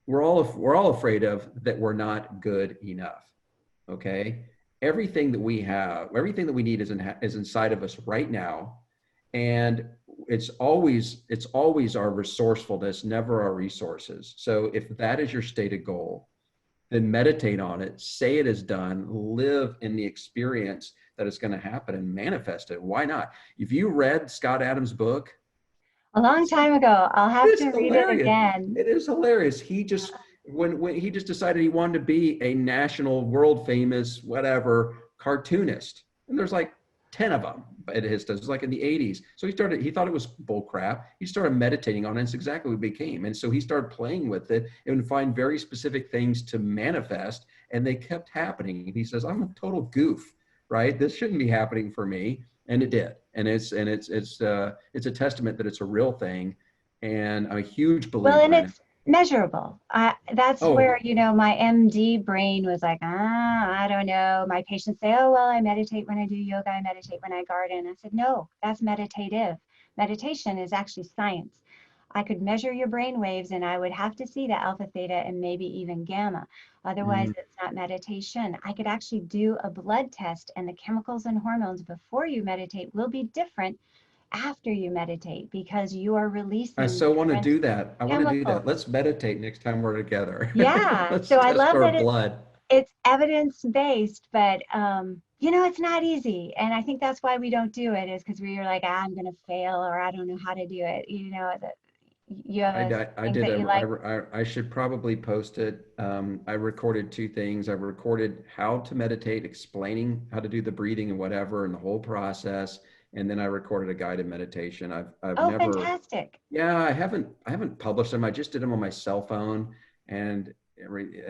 We're all afraid of that we're not good enough. Okay. Everything that we have, everything that we need is inside of us right now. And it's always our resourcefulness, never our resources. So if that is your stated goal, then meditate on it, say it is done, live in the experience that it's going to happen, and manifest it. Why not? If you read Scott Adams' book, a long time ago, I'll have to read it again. It is hilarious. He just, when he just decided he wanted to be a national, world famous, whatever cartoonist, and there's like 10 of them at his stuff. It was like in the 80s. So he thought it was bull crap. He started meditating on it. It's exactly what it became. And so he started playing with it and find very specific things to manifest. And they kept happening. And he says, I'm a total goof, right? This shouldn't be happening for me. And it did. And it's a testament that it's a real thing. And I'm a huge believer in it. Measurable. That's where, my MD brain was like, I don't know. My patients say, oh, well, I meditate when I do yoga. I meditate when I garden. I said, no, that's meditative. meditation is actually science. I could measure your brain waves and I would have to see the alpha, theta, and maybe even gamma. Otherwise, it's not meditation. I could actually do a blood test and the chemicals and hormones before you meditate will be different after you meditate because you are I releasing so want to different do that. I want to do that. chemicals. Let's meditate next time we're together. Yeah. Let's So I test love our that blood. it's evidence-based, but it's not easy. And I think that's why we don't do it, is because we're like, I'm going to fail, or I don't know how to do it. That you have I things did that you like. I should probably post it. I recorded two things. I recorded how to meditate, explaining how to do the breathing and whatever, and the whole process. And then I recorded a guided meditation. I've Oh, never, fantastic. yeah, I haven't published them. I just did them on my cell phone, and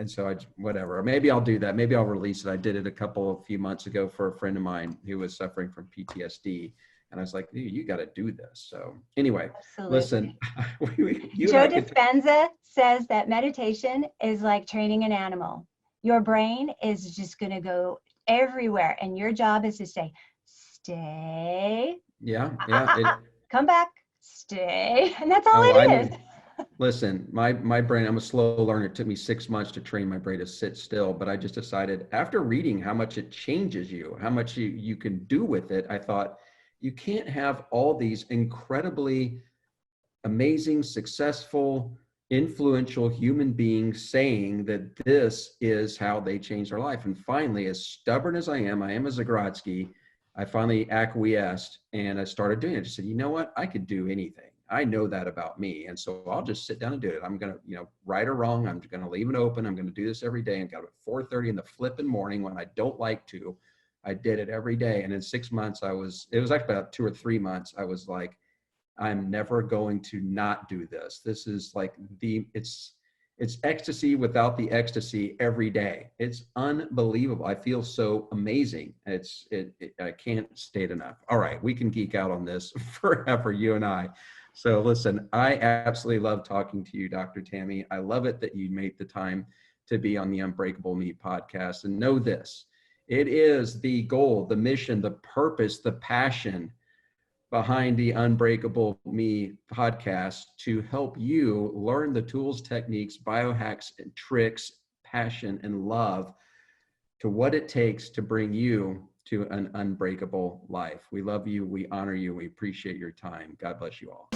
so whatever. Maybe I'll do that. Maybe I'll release it. I did it a few months ago for a friend of mine who was suffering from PTSD. And I was like, dude, you got to do this. So anyway, Absolutely. listen, you Joe and I could, Dispenza says that meditation is like training an animal. Your brain is just going to go everywhere, and your job is to say, stay, come back, stay, and that's all it is. Listen, my brain, I'm a slow learner. It took me 6 months to train my brain to sit still, but I just decided after reading how much it changes you, how much you can do with it, I thought you can't have all these incredibly amazing, successful, influential human beings saying that this is how they change their life. And finally, as stubborn as I am a Zagrodsky, I finally acquiesced and I started doing it. I just said, you know what? I could do anything. I know that about me. And so I'll just sit down and do it. I'm going to, right or wrong, I'm going to leave it open. I'm going to do this every day. And got up at 4:30 in the flipping morning when I don't like to. I did it every day. And in 6 months, it was actually about 2 or 3 months. I was like, I'm never going to not do this. This is like it's ecstasy without the ecstasy every day. It's unbelievable. I feel so amazing. I can't state enough. All right, we can geek out on this forever, you and I. So listen, I absolutely love talking to you, Dr. Tami. I love it that you made the time to be on the Unbreakable Me podcast. And know this, it is the goal, the mission, the purpose, the passion behind the Unbreakable Me podcast to help you learn the tools, techniques, biohacks, and tricks, passion, and love to what it takes to bring you to an unbreakable life. We love you. We honor you. We appreciate your time. God bless you all.